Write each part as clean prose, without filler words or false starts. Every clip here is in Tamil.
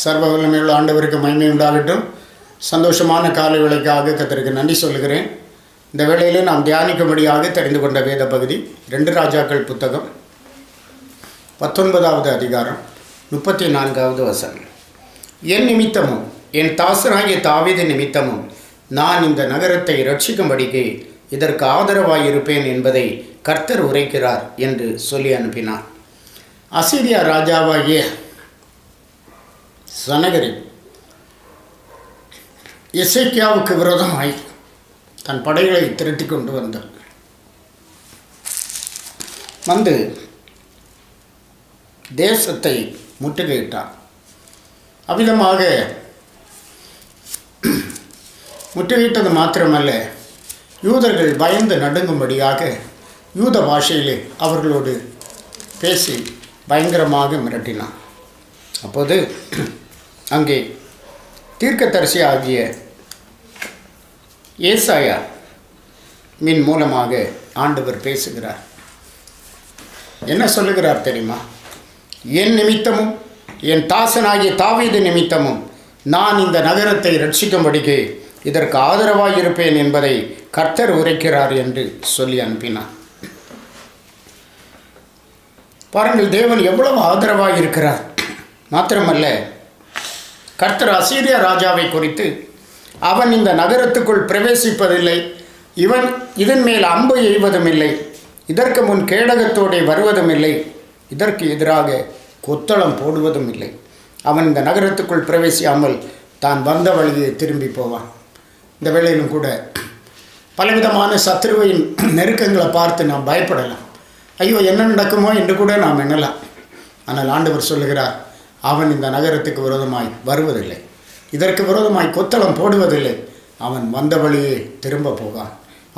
சர்வ வல்லமையுள்ள ஆண்டவருக்கு மகிமை உண்டாகட்டும். சந்தோஷமான காலை வேளைக்காக கர்த்தருக்கு நன்றி சொல்கிறேன். இந்த வேளையில் நாம் தியானிக்கும்படியாக தெரிந்து கொண்ட வேத பகுதி 2 ராஜாக்கள் புத்தகம் 19வது அதிகாரம் 34வது வசனம். என் நிமித்தமும் என் தாசனாகிய தாவீது நிமித்தமும் நான் இந்த நகரத்தை இரட்சிக்கும்படிக்கு இதற்கு ஆதரவாயிருப்பேன் என்பதை கர்த்தர் உரைக்கிறார் என்று சொல்லி அனுப்பினார். அசீரியா ராஜாவாகிய சனகரிப் எசேக்கியாவுக்கு விரோதமாய் தன் படைகளை திரட்டி கொண்டு வந்து தேசத்தை முற்றுகையிட்டார். அவ்விதமாக முற்றுகையிட்டது மாத்திரமல்ல, யூதர்கள் பயந்து நடுங்கும்படியாக யூத பாஷையிலே அவர்களோடு பேசி பயங்கரமாக மிரட்டினார். அப்போது அங்கே தீர்க்கதரிசி ஆகிய ஏசாயா மின் மூலமாக ஆண்டவர் பேசுகிறார். என்ன சொல்லுகிறார் தெரியுமா? என் நிமித்தமும் என் தாசனாகிய தாவீது நிமித்தமும் நான் இந்த நகரத்தை ரட்சிக்கும்படிக்கு இதற்கு ஆதரவாயிருப்பேன் என்பதை கர்த்தர் உரைக்கிறார் என்று சொல்லி அனுப்பினார். பாருங்கள், தேவன் எவ்வளவு ஆதரவாயிருக்கிறார். மாத்திரமல்ல, கர்த்தர் அசீரியா ராஜாவை குறித்து அவன் இந்த நகரத்துக்குள் பிரவேசிப்பதில்லை, இவன் இதன் மேல் அம்பு எய்வதும் இல்லை, இதற்கு முன் கேடகத்தோடு வருவதும் இல்லை, இதற்கு எதிராக கொத்தளம் போடுவதும் இல்லை. அவன் இந்த நகரத்துக்குள் பிரவேசியாமல் தான் வந்த வழியை திரும்பி போவான். இந்த வேளையிலும் கூட பலவிதமான சத்துருவின் நெருக்கங்களை பார்த்து நாம் பயப்படலாம். ஐயோ, என்ன நடக்குமோ என்று கூட நாம் எண்ணலாம். ஆனால் ஆண்டவர் சொல்லுகிறார், அவன் இந்த நகரத்துக்கு விரோதமாய் வருவதில்லை, இதற்கு விரோதமாய் கொத்தளம் போடுவதில்லை, அவன் வந்த வழியே திரும்ப போவான்.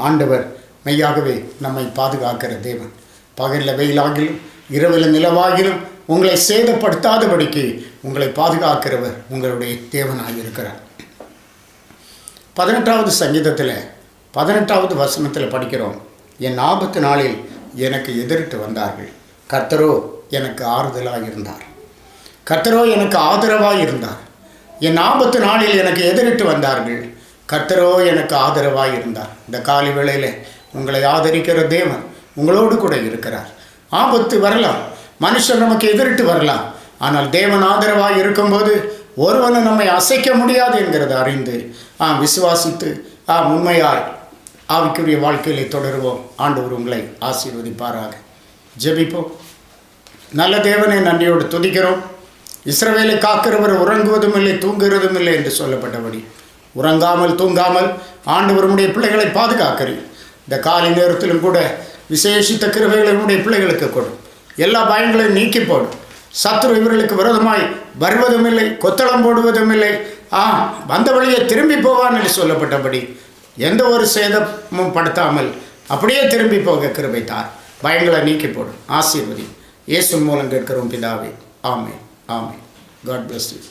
ஆண்டவர் மெய்யாகவே நம்மை பாதுகாக்கிற தேவன். பகலில் வெயிலாகிலும் இரவில் நிலவாகிலும் உங்களை சேதப்படுத்தாதபடிக்கு உங்களை பாதுகாக்கிறவர் உங்களுடைய தேவனாக இருக்கிறார். 18வது சங்கீதத்தில் 18வது வசனத்தில் படிக்கிறோம், என் ஆபத்து நாளில் எனக்கு எதிரிட்டு வந்தார்கள், கர்த்தரோ எனக்கு ஆறுதலாக இருந்தார். கர்த்தரோ எனக்கு ஆதரவாக இருந்தார். என் ஆபத்து நாளில் எனக்கு எதிரிட்டு வந்தார்கள், கர்த்தரோ எனக்கு ஆதரவாக இருந்தார். இந்த காலை வேளையில் உங்களை ஆதரிக்கிற தேவன் உங்களோடு கூட இருக்கிறார். ஆபத்து வரலாம், மனுஷன் நமக்கு எதிரிட்டு வரலாம், ஆனால் தேவன் ஆதரவாக இருக்கும்போது ஒருவனும் நம்மை அசைக்க முடியாது என்கிறத அறிந்து விசுவாசித்து உண்மையாய் ஆவிக்குரிய வாழ்க்கையிலே தொடருவோம். ஆண்டவர் உங்களை ஆசீர்வதிப்பாராக. ஜெபிப்போம். நல்ல தேவனை நன்றியோடு துதிக்கிறோம். இஸ்ரவேலை காக்கிறவர் உறங்குவதும் இல்லை தூங்குவதும் இல்லை என்று சொல்லப்பட்டபடி உறங்காமல் தூங்காமல் ஆண்டவருடைய பிள்ளைகளை பாதுகாக்கிறீர். இந்த காலை நேரத்திலும் கூட விசேஷித்த கிருபைகளை உடைய பிள்ளைகளுக்கு கொடும். எல்லா பயங்களையும் நீக்கி போடும். சத்துரு இவர்களுக்கு விரோதமாய் வருவதும் இல்லை, கொத்தளம் போடுவதும் இல்லை, வந்த வழியை திரும்பி போவான் என்று சொல்லப்பட்டபடி எந்த ஒரு சேதமும் படுத்தாமல் அப்படியே திரும்பி போக கிருபை தார். பயங்களை நீக்கி போடும். ஆசீர்வதி. இயேசு மூலம் கேட்கிறோம் பிதாவே. ஆமென். ஆமென். God bless you.